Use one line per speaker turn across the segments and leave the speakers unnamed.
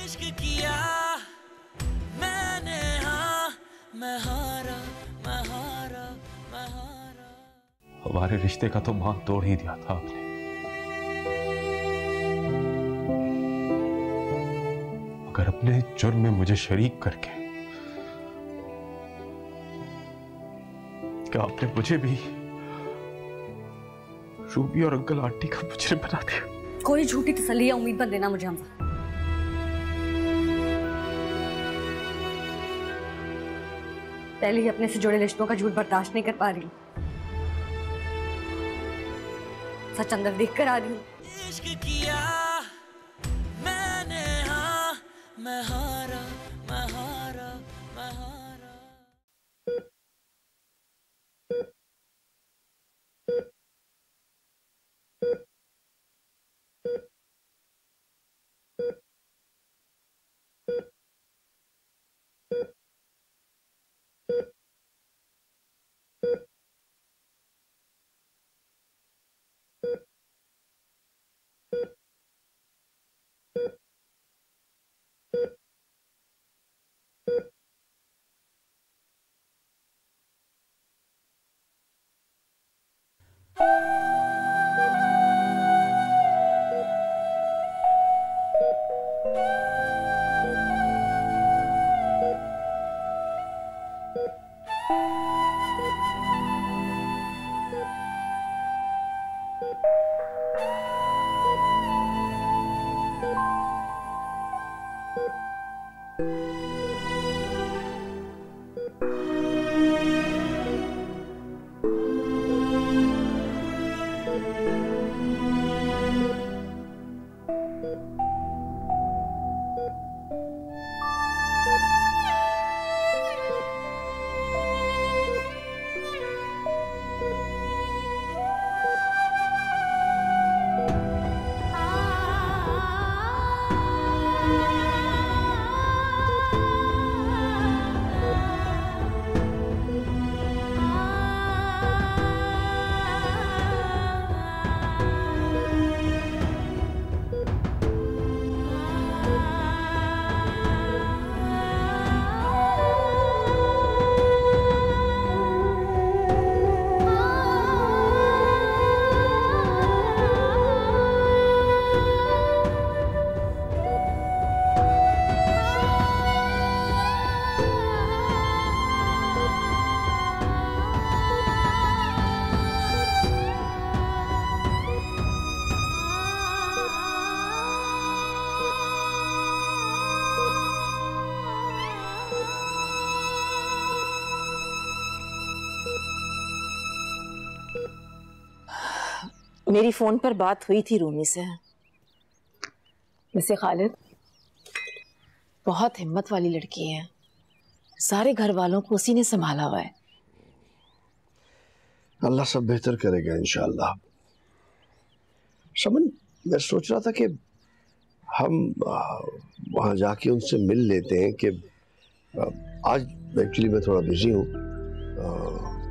इश्क किया मैंने, हाँ मैं हारा मैं हारा मैं हारा।
हमारे रिश्ते का तो बांध तोड़ ही दिया था आपने। अगर अपने जुर्म में मुझे शरीक करके क्या आपने मुझे भी रूबी और अंकल आंटी का मुजरिम बना दिया।
कोई झूठी तसल्ली या उम्मीद मत देना मुझे हमजा। पहले ही अपने से जुड़े रिश्तों का झूठ बर्दाश्त नहीं कर पा रही हूँ। सच अंदर देख कर आ रही हूँ।
इश्क किया मैंने, हाँ मैं हारा मैं हारा मैं हारा।
मेरी फोन पर बात हुई थी रूमी से। वैसे खालिद बहुत हिम्मत वाली लड़की है, सारे घर वालों को उसी ने संभाला हुआ है।
अल्लाह सब बेहतर करेगा इंशाअल्लाह। समन, मैं सोच रहा था कि हम वहाँ जाके उनसे मिल लेते हैं कि आज एक्चुअली मैं थोड़ा बिजी हूँ,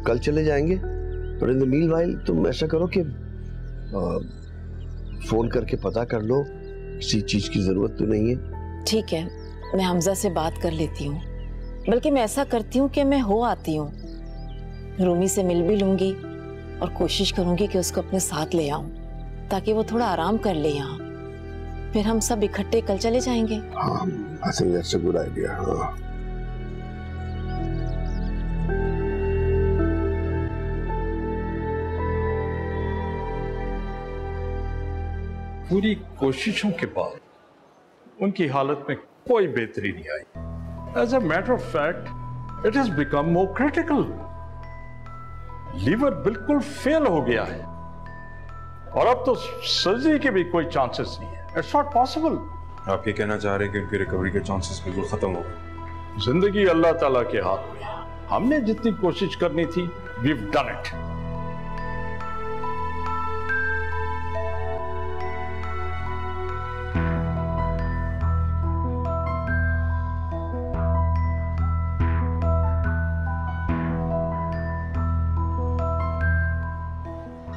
कल चले जाएंगे। और इन द मील वाइल तुम ऐसा करो कि फोन करके पता कर लो, किसी चीज की जरूरत तो नहीं है।
ठीक है, मैं हमजा से बात कर लेती हूँ। बल्कि मैं ऐसा करती हूँ कि मैं हो आती हूँ, रूमी से मिल भी लूंगी और कोशिश करूंगी कि उसको अपने साथ ले आऊं ताकि वो थोड़ा आराम कर ले यहाँ। फिर हम सब इकट्ठे कल चले जाएंगे।
हाँ, I think that's a good idea. हाँ,
पूरी कोशिशों के बाद उनकी हालत में कोई बेहतरी नहीं आई। As a matter of fact it has become more critical. Liver बिल्कुल फेल हो गया है और अब तो सर्जरी के भी कोई चांसेस नहीं है। It's not possible.
आप ये कहना चाह रहे हैं कि उनकी रिकवरी के चांसेस बिल्कुल खत्म हो गए?
जिंदगी अल्लाह ताला के हाथ में है। हमने जितनी कोशिश करनी थी वी हैव डन इट।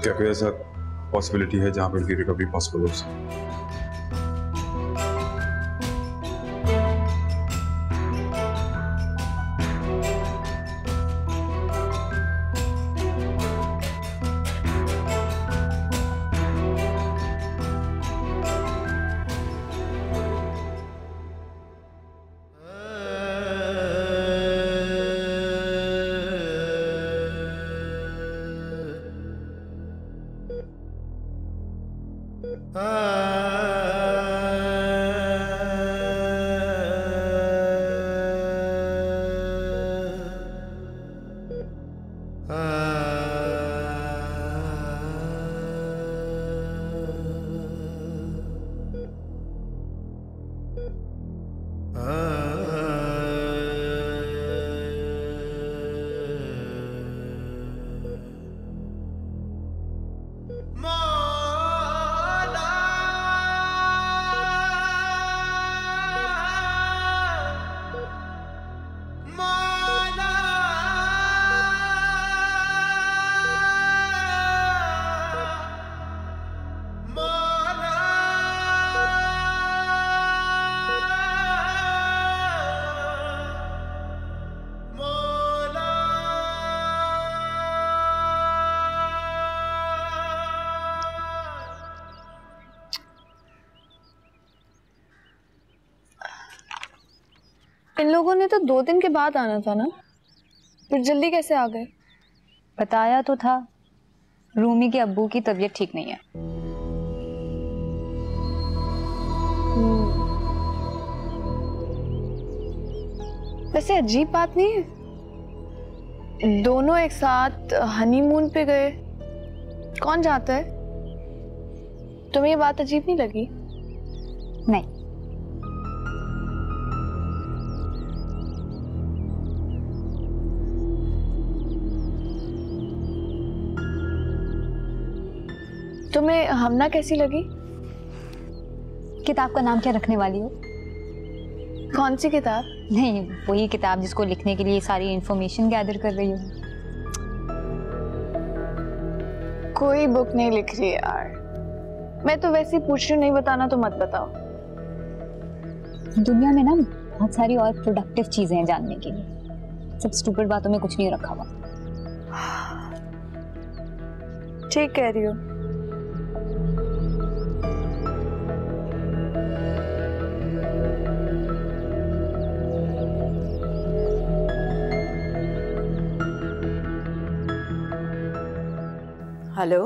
क्या कोई ऐसा पॉसिबिलिटी है जहां पर उनकी रिकवरी पॉसिबल हो सके?
इन लोगों ने तो 2 दिन के बाद आना था ना, फिर जल्दी कैसे आ गए?
बताया तो था, रूमी के अब्बू की तबीयत ठीक नहीं है।
वैसे अजीब बात नहीं है, दोनों एक साथ हनीमून पे गए, कौन जाता है? तुम्हें ये बात अजीब नहीं लगी?
नहीं,
तुम्हें हमना कैसी लगी?
किताब का नाम क्या रखने वाली हो?
कौन सी किताब?
नहीं, वही किताब जिसको लिखने के लिए सारी इंफॉर्मेशन गैदर कर रही हो।
कोई बुक नहीं लिख रही यार, मैं तो वैसे ही पूछ रही हूँ, नहीं बताना तो मत बताओ।
दुनिया में ना बहुत सारी और प्रोडक्टिव चीजें हैं जानने के लिए, सब स्टूपिड बातों में कुछ नहीं रखा हुआ।
ठीक कह रही हो।
हेलो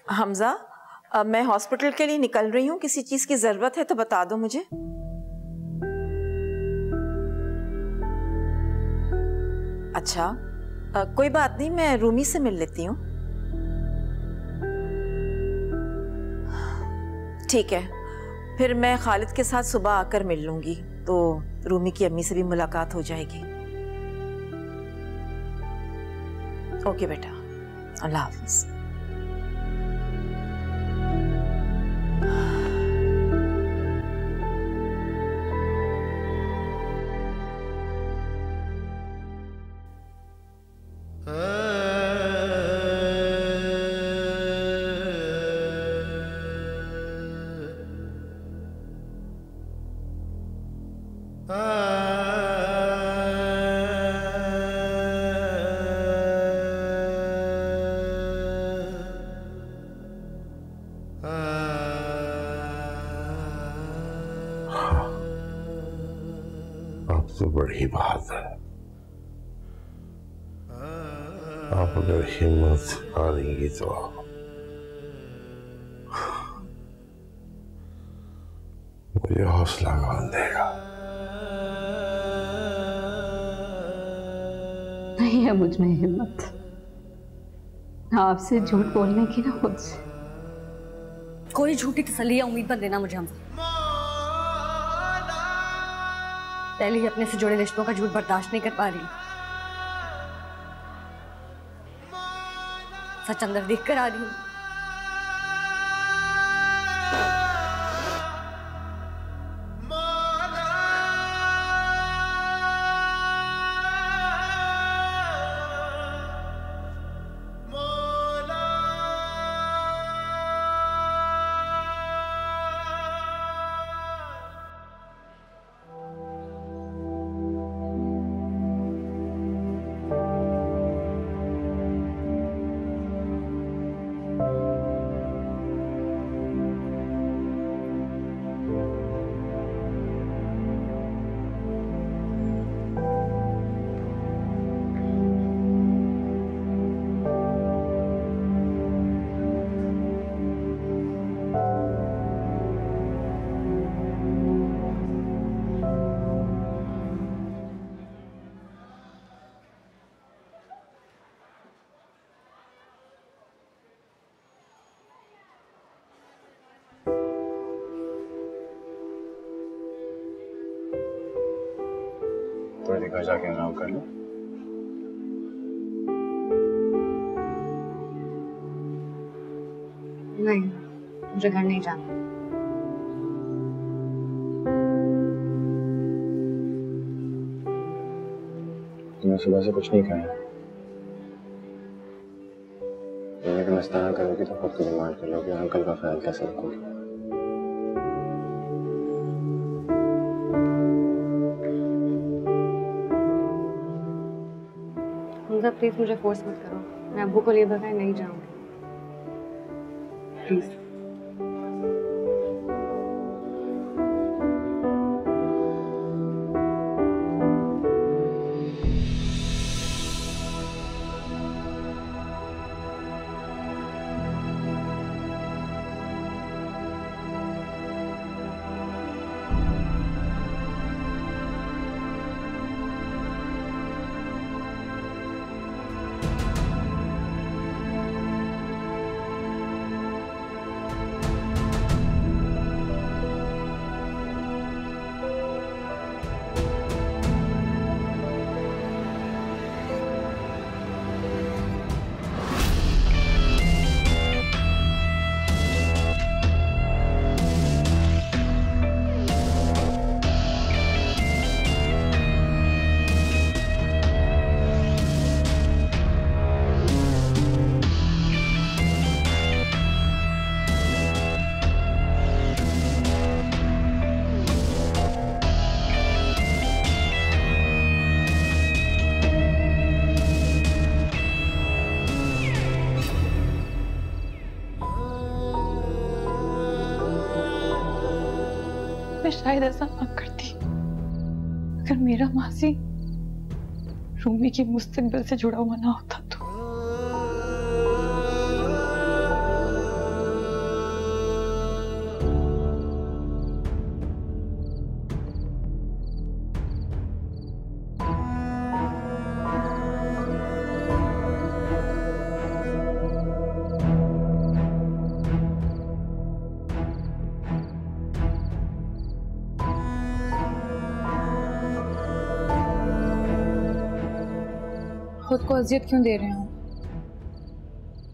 हमजा, अब मैं हॉस्पिटल के लिए निकल रही हूँ, किसी चीज की जरूरत है तो बता दो मुझे। अच्छा, कोई बात नहीं, मैं रूमी से मिल लेती हूँ। ठीक है, फिर मैं खालिद के साथ सुबह आकर मिल लूंगी, तो रूमी की अम्मी से भी मुलाकात हो जाएगी। ओके बेटा, अल्लाह हाफिज।
तो बड़ी बात है, आप अगर हिम्मत हारेंगी तो मुझे हौसला कौन देगा?
नहीं है मुझ में हिम्मत आपसे झूठ बोलने की, ना मुझसे कोई झूठी तसल्ली या उम्मीद मत देना मुझे। हम पहले ही अपने से जुड़े रिश्तों का झूठ बर्दाश्त नहीं कर पा रही। सच अंदर देख कर आ रही हूँ।
थोड़ी देर घर जाके आराम कर लो।
नहीं, मुझे घर नहीं जाना।
तुमने सुबह से कुछ नहीं खाया। लेकिन मस्ताना करोगी तो खुद को बीमार कर लोगे, अंकल का ख्याल कैसे रखोगे?
प्लीज मुझे फोर्स मत करो, मैं अब्बू को लिए बगैर नहीं जाऊंगी, प्लीज।
मैं शायद ऐसा ना करती। अगर मेरा मासी रूमी की मुस्तकबिल से जुड़ा हुआ ना होता तो। खुद को अजियत क्यों दे रहे हो?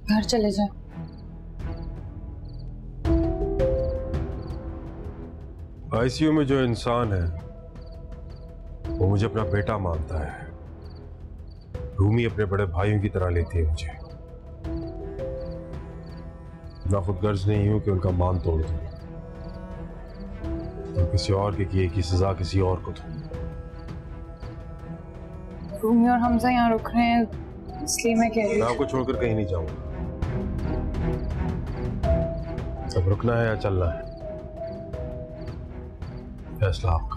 घर चले जाओ।
आईसीयू में जो इंसान है वो मुझे अपना बेटा मानता है। रूमी अपने बड़े भाइयों की तरह लेती है मुझे। मैं खुदगर्ज नहीं हूं कि उनका मान तोड़ दूं और किसी और के किए की सजा किसी और को दूं।
रूमी और हमजा यहाँ रुक रहे हैं इसलिए मैं कह रही हूँ।
मैं आपको छोड़कर कहीं नहीं जाऊंगा। अब रुकना है या चलना है, फैसला आपका।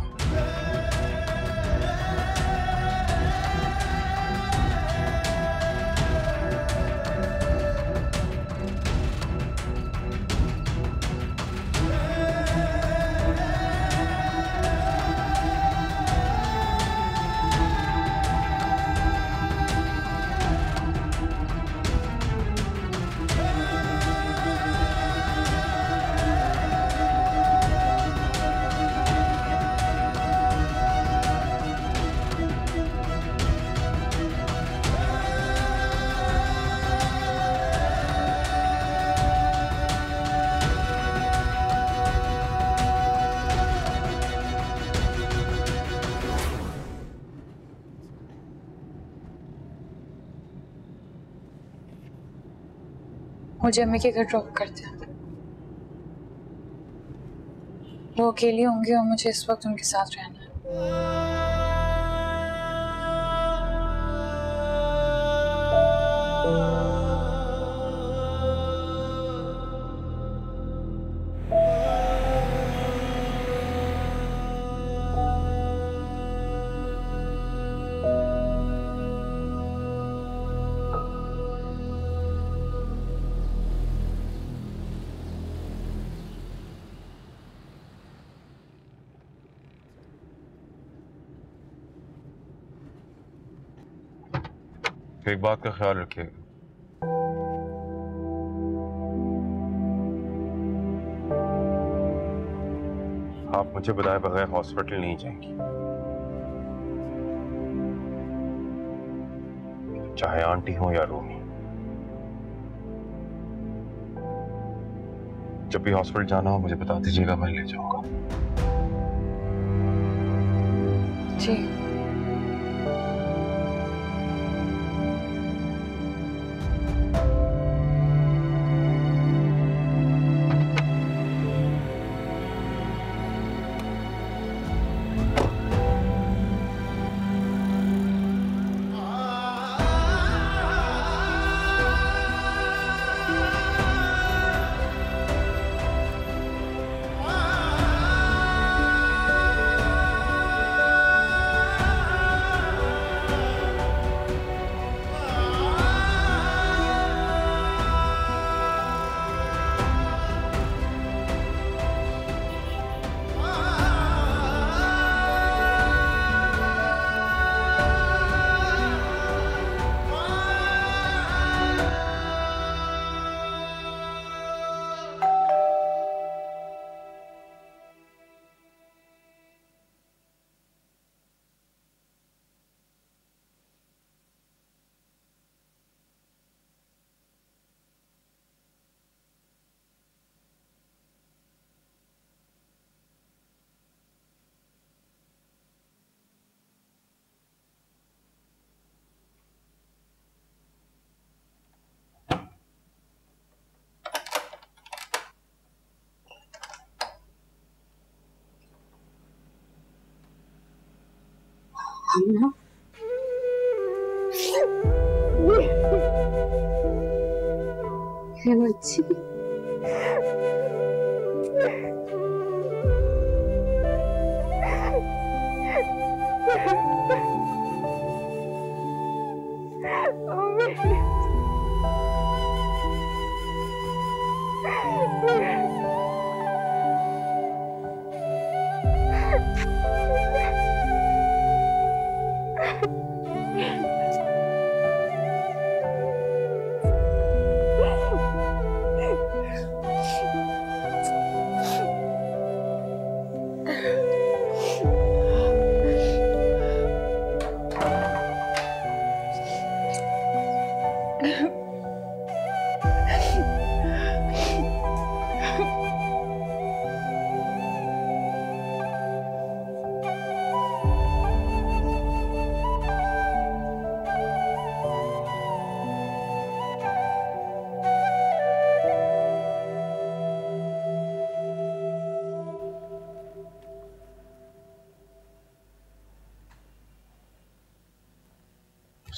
मुझे अम्मी के घर ड्रॉप करते हैं। वो अकेली होंगी और मुझे इस वक्त उनके साथ रहना है।
एक बात का ख्याल रखिएगा, आप मुझे बताए बगैर हॉस्पिटल नहीं जाएंगी, चाहे आंटी हो या रूमी। जब भी हॉस्पिटल जाना हो मुझे बता दीजिएगा, मैं ले जाऊंगा।
जी।
है बच्ची।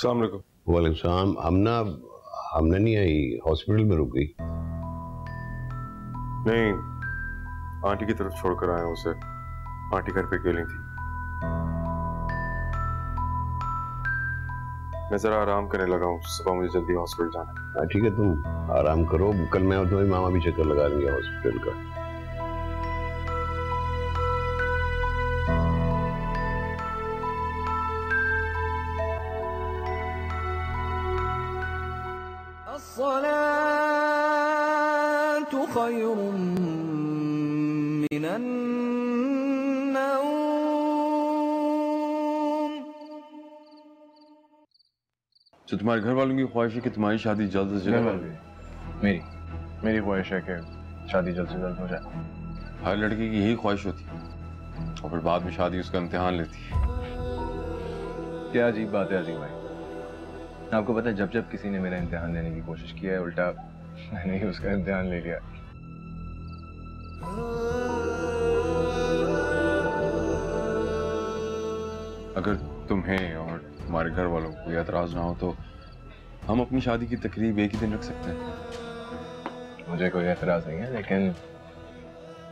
अस्सलाम वालेकुम।
वालेकुम सलाम। हमने नहीं आई, हॉस्पिटल में रुक गई।
नहीं, आंटी की तरफ छोड़कर आया हूँ उसे। आंटी घर पे अकेली थी। मैं जरा आराम करने लगा हूँ, सुबह मुझे जल्दी हॉस्पिटल जाना है।
हाँ ठीक है, तुम आराम करो। कल मैं और तुम्हारी मामा भी चक्कर लगा लेंगे हॉस्पिटल का।
तो तुम्हारे घर वालों की ख्वाहिश है कि तुम्हारी शादी जल्द से जल्द?
मेरी ख्वाहिश है कि शादी जल्द से जल्द हो जाए।
हर लड़की की यही ख्वाहिश होती है और फिर बाद में शादी उसका इम्तिहान लेती है।
क्या अजीब बात है अजीम भाई। आपको पता है, जब जब किसी ने मेरा इम्तिहान लेने की कोशिश की है, उल्टा मैंने ही उसका इम्तिहान ले लिया।
अगर तुम्हें और तुम्हारे घर वालों को कोई एतराज ना हो तो हम अपनी शादी की तकरीब एक ही दिन रख सकते हैं।
मुझे कोई एतराज नहीं है, लेकिन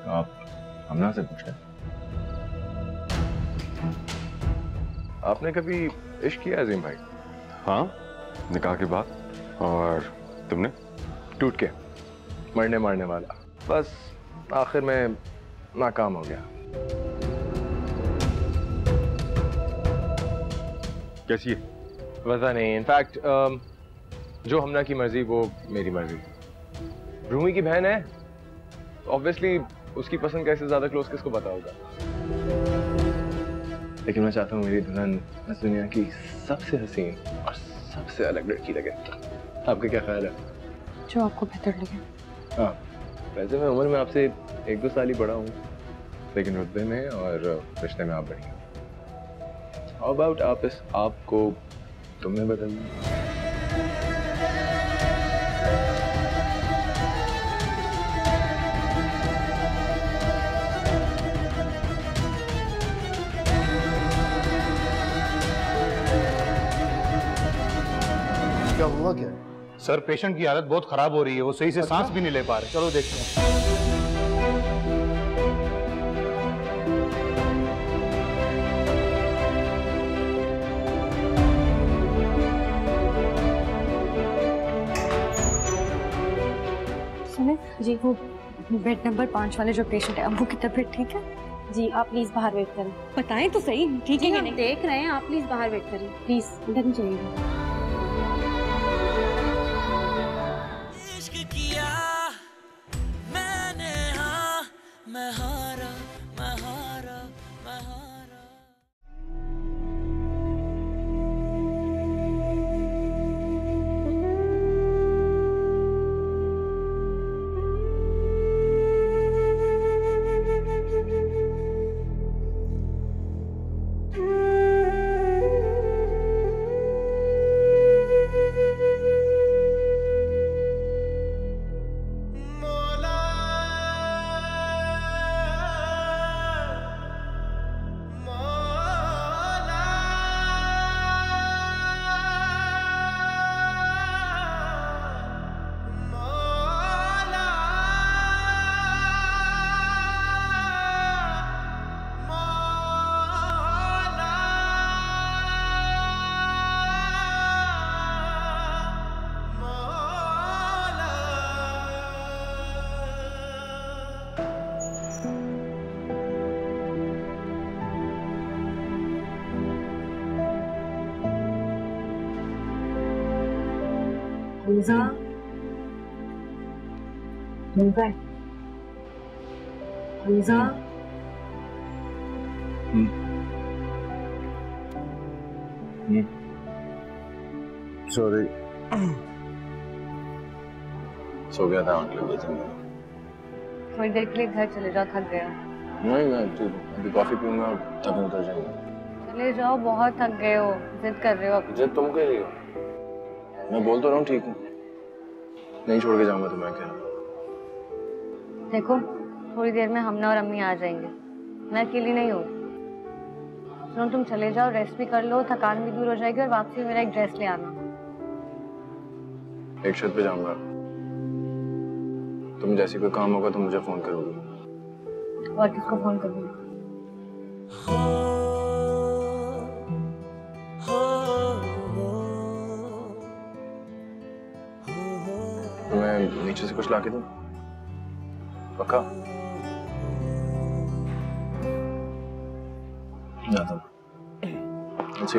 आप हमना से पूछ लें। आपने कभी इश्क किया अजीम भाई?
हाँ, निकाह के बाद। और तुमने?
टूट के मरने मारने वाला, बस आखिर में नाकाम हो गया।
कैसी है?
पता नहीं। इनफैक्ट जो हमना की मर्जी वो मेरी मर्जी। रूमी की बहन है, ऑब्वियसली उसकी पसंद कैसे ज्यादा क्लोज किसको पता होगा। लेकिन मैं चाहता हूँ मेरी दुल्हन इस दुनिया की सबसे हसीन और सबसे अलग लड़की लगे। आपका क्या ख्याल है?
जो आपको बेहतर लगे।
हाँ, वैसे मैं उम्र में आपसे 1-2 साल ही बड़ा हूँ, लेकिन रुतबे में और रिश्ते में आप बड़ी हैं। How about आपको तुमने बदल दिया?
क्या हुआ क्या?
सर, पेशेंट की हालत बहुत खराब हो रही है, वो सही से सांस भी नहीं ले पा रहे।
चलो देखते हैं।
जी, वो बेड नंबर 5 वाले जो पेशेंट है, अम्मू की तबीयत ठीक है?
जी, आप प्लीज बाहर वेट करें।
बताएं तो सही, ठीक है?
हम देख रहे हैं, आप प्लीज बाहर वेट करें। प्लीज इधर नहीं जाइएगा।
इश्क किया मैंने, हाँ मैं हारा, मैं हारा, मैं हारा।
हमजा, हमजा, हमजा।
सॉरी, सो गया था, आंख लगी थी।
थोड़ी देर के लिए घर चले जाओ, थक गया।
नहीं, मैं अभी कॉफी पीऊंगा और तब उतर जाऊंगा।
चले जाओ, बहुत थक गए हो, जिद कर रहे हो।
जिद तुम कर रही हो? मैं बोल तो रहा हूँ ठीक हूँ, नहीं छोड़ के जाऊंगा तुम्हें अकेला।
देखो, थोड़ी देर में हमना और अम्मी आ जाएंगे, मैं अकेली नहीं हूँ। सुनो, तुम चले जाओ, रेस्ट भी कर लो, थकान भी दूर हो जाएगी और वापसी मेरा एक ड्रेस ले आना।
एक शर्त पे जाऊंगा, तुम जैसे कोई काम होगा तो मुझे फोन करोगी।
और किसको फोन करूँगी?
मैं नीचे से कुछ लाके दूं? पक्का? जाता हूँ। अच्छी।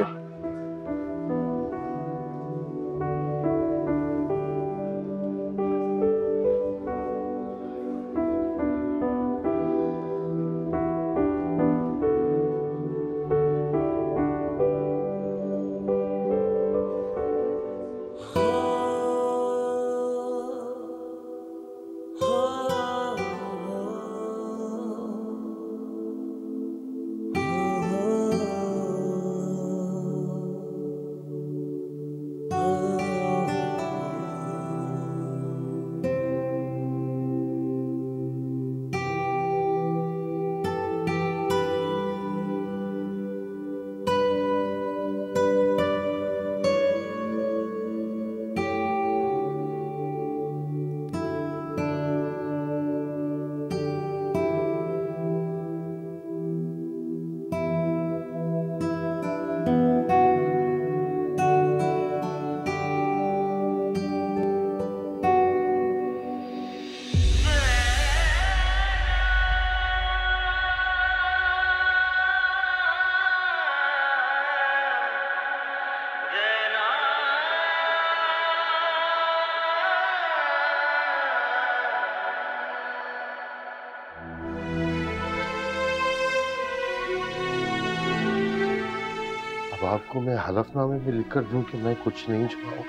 आपको मैं हलफनामे में लिखकर दूं कि मैं कुछ नहीं छुपाऊंगा?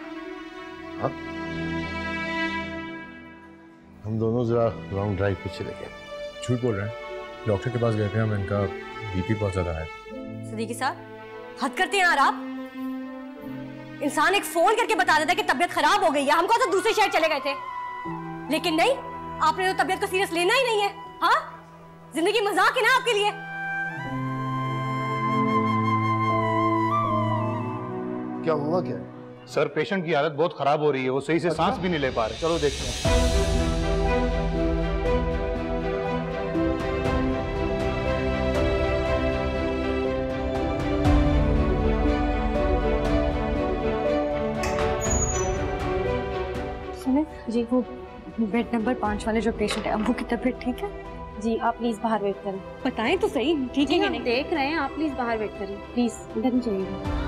हाँ, हम दोनों जरा लॉन्ग ड्राइव पे चले गए।
झूठ बोल रहे हैं, डॉक्टर के पास गए थे हम, इनका बीपी बहुत ज्यादा है।
सदीकी साहब, हद करते हैं यार आप। इंसान एक फोन करके बता देता है कि तबीयत खराब हो गई है, हमको तो दूसरे शहर चले गए थे, लेकिन नहीं, आपने तो तबीयत को सीरियस लेना ही नहीं है। हाँ, जिंदगी मजाक है ना आपके लिए।
क्या हुआ क्या?
सर, पेशेंट की हालत बहुत खराब हो रही है, वो सही से सांस भी नहीं ले पा रहे।
चलो देखते हैं।
सुने जी, वो बेड नंबर 5 वाले जो पेशेंट है, अम्मू की तबीयत ठीक है?
जी आप प्लीज बाहर वेट करें।
बताएं तो सही, ठीक है?
हम देख रहे हैं, आप प्लीज बाहर वेट करें, प्लीज अंदर नहीं जाइएगा।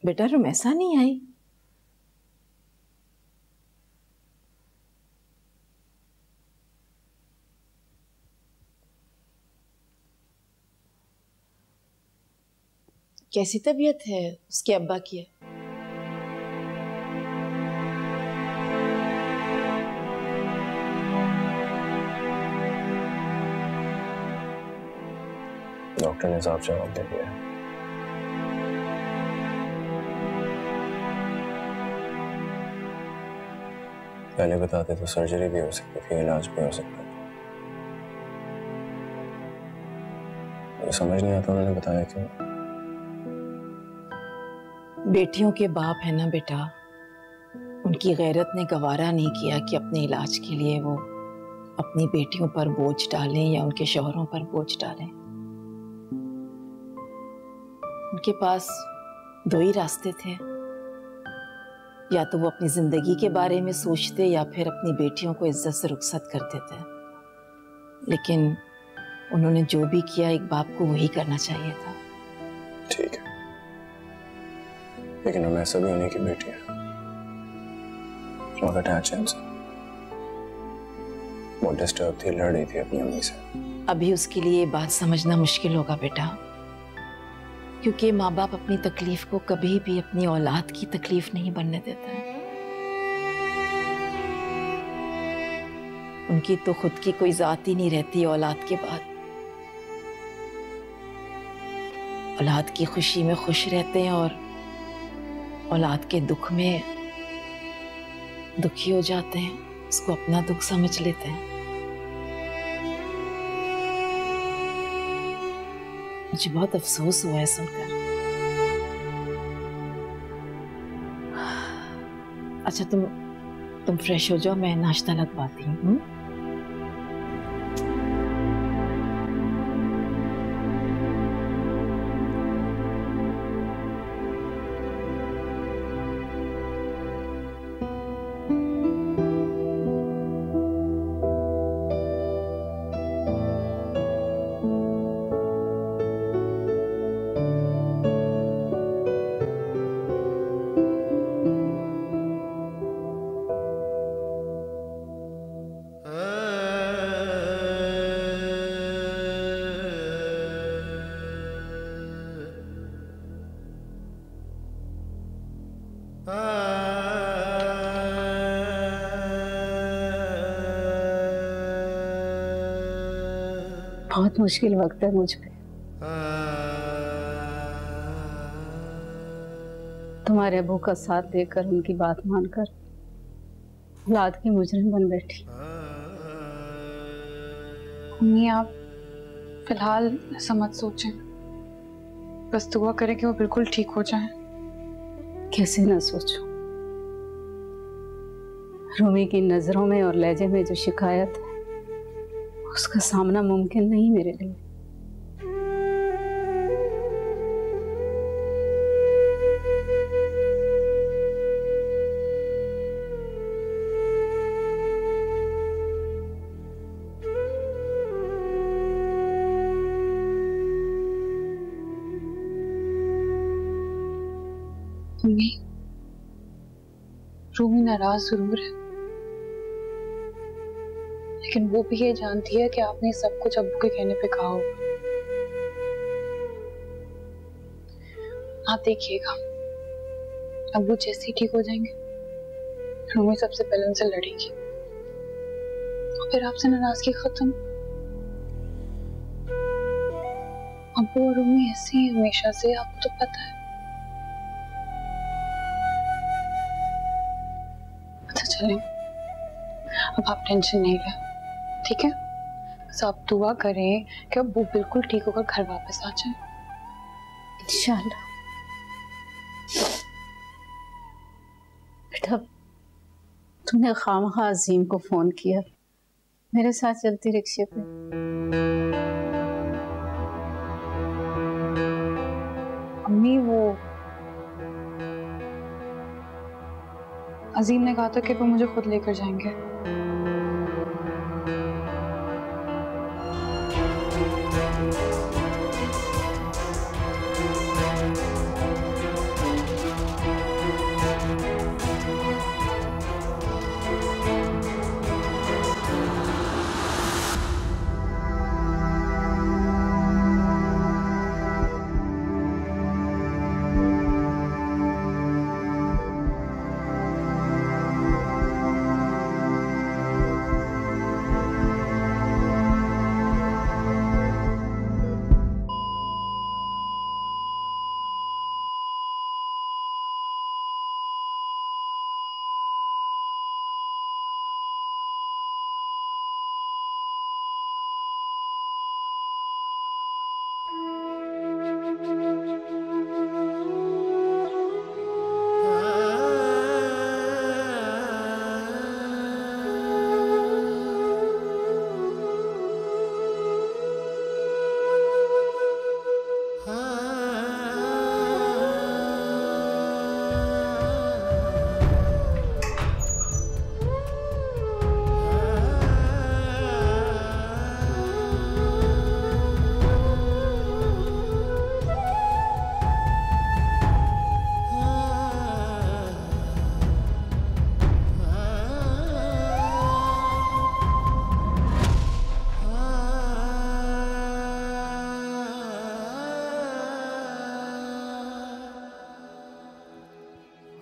बेटा रुमैसा नहीं आई? कैसी तबीयत है उसके अब्बा की?
डॉक्टर ने साफ जवाब दे दिया। पहले बताते तो सर्जरी भी हो सकती थी, इलाज भी हो सकता था। ये समझ नहीं आता उन्होंने बताया क्यों।
बेटियों के बाप है ना बेटा, उनकी गैरत ने गवारा नहीं किया कि अपने इलाज के लिए वो अपनी बेटियों पर बोझ डालें या उनके शौहरों पर बोझ डालें। उनके पास दो ही रास्ते थे, या तो वो अपनी जिंदगी के बारे में सोचते या फिर अपनी बेटियों को इज्जत से रुखसत कर देते। लेकिन उन्होंने जो भी किया एक बाप को वही करना चाहिए था।
ठीक है, लेकिन हम ऐसा भी उन्हीं की बेटी है, बहुत अटैच है हमसे। वो डिस्टर्ब थी, लड़ रही थी अपनी अम्मी से।
अभी उसके लिए ये बात समझना मुश्किल होगा बेटा, क्योंकि माँ बाप अपनी तकलीफ को कभी भी अपनी औलाद की तकलीफ नहीं बनने देता है। उनकी तो खुद की कोई जात ही नहीं रहती औलाद के बाद। औलाद की खुशी में खुश रहते हैं और औलाद के दुख में दुखी हो जाते हैं, उसको अपना दुख समझ लेते हैं। मुझे बहुत अफसोस हुआ है सुनकर। अच्छा तुम फ्रेश हो जाओ, मैं नाश्ता लगवाती हूँ।
बहुत मुश्किल वक्त है मुझ पे। तुम्हारे अबू का साथ देकर, उनकी बात मानकर औलाद की मुजरिम बन बैठी।
मम्मी आप फिलहाल ऐसा मत सोचें, बस दुआ करें कि वो बिल्कुल ठीक हो जाएं।
कैसे ना सोचूं? रूमी की नजरों में और लहजे में जो शिकायत है उसका सामना मुमकिन नहीं मेरे लिए।
मम्मी, रूमी नाराज जरूर है, लेकिन वो भी ये जानती है कि आपने सब कुछ अब्बू के कहने पे कहा होगा। आप देखिएगा, अब्बू जैसे ही ठीक हो जाएंगे, रूमी सबसे पहले उनसे लड़ेगी और फिर आपसे नाराजगी खत्म। अब्बू और रूमी ऐसे ही हमेशा से, आपको तो पता है। अच्छा चलें, अब आप टेंशन नहीं लें, ठीक है? बस आप दुआ करें कि अब वो बिल्कुल ठीक होकर घर वापस आ जाए।
इंशाल्लाह। बेटा, तुमने खामखा अजीम को फोन किया, मेरे साथ चलती रिक्शे पे।
अम्मी, वो अजीम ने कहा था कि वो मुझे खुद लेकर जाएंगे।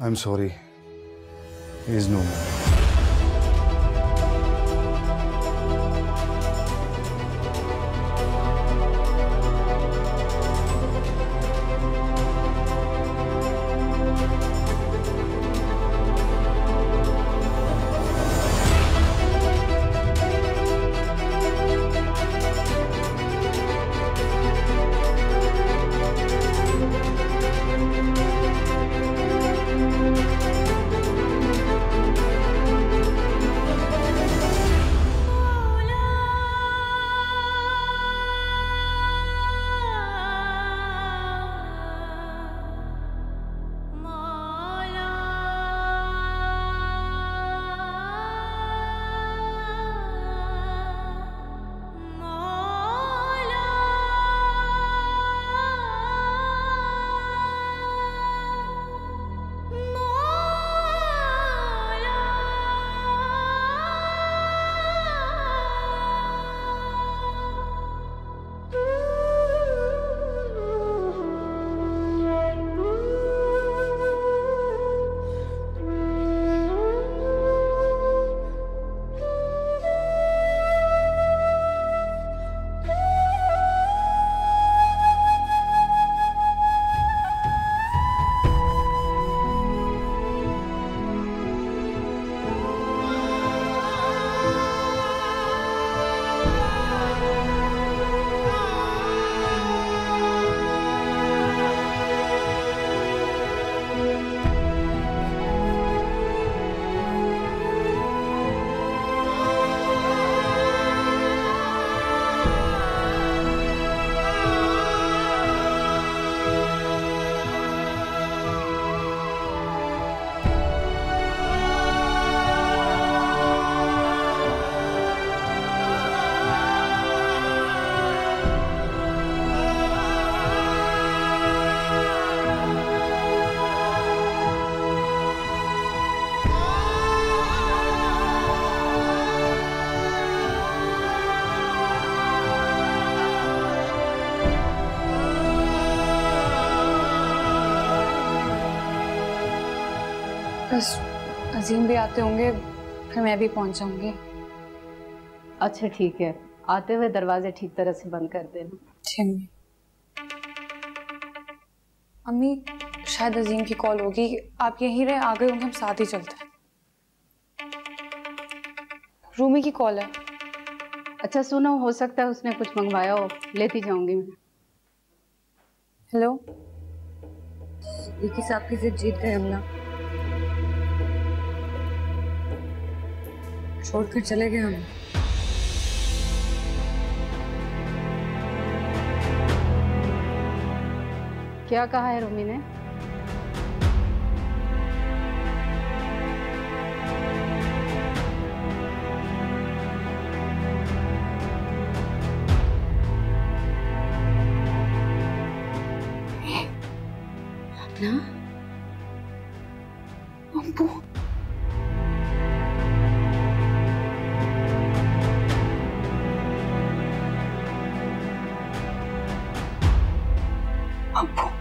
I am sorry, he is no more.
बस अजीम भी आते होंगे, फिर मैं भी पहुंच जाऊंगी।
अच्छा ठीक है, आते हुए दरवाजे ठीक तरह से बंद कर देना।
ठीक। अम्मी शायद अजीम की कॉल होगी, आप यहीं रहे, आ गए होंगे, हम साथ ही चलते हैं। रूमी की कॉल है।
अच्छा सुनो, हो सकता है उसने कुछ मंगवाया हो, लेती जाऊंगी मैं।
हेलो,
विकी साहब की जिद जीत गए हम ना, छोड़कर चले गए हम।
क्या कहा है रूमी ने?
ना अब्बू, अब्बू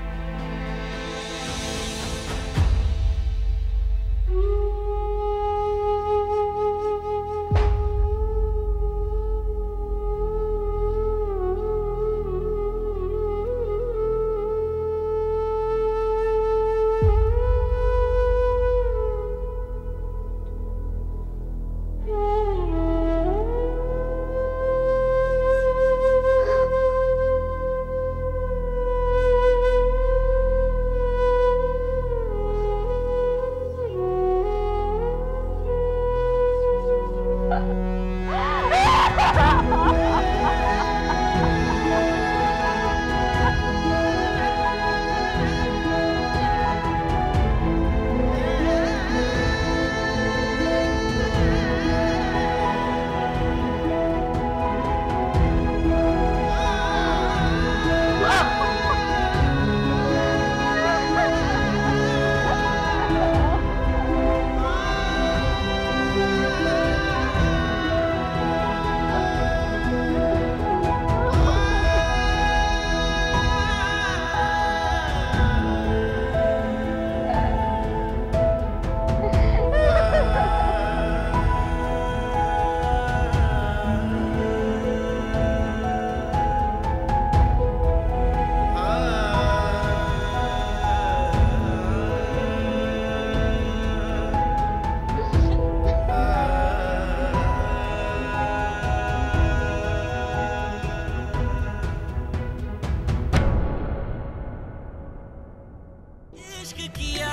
इश्क किया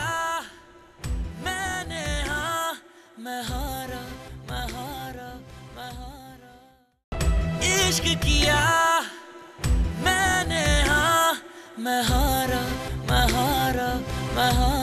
मैंने, हाँ मैं हारा मैं हारा मैं हारा। इश्क किया मैंने, हाँ मैं हारा मैं हारा मैं हारा।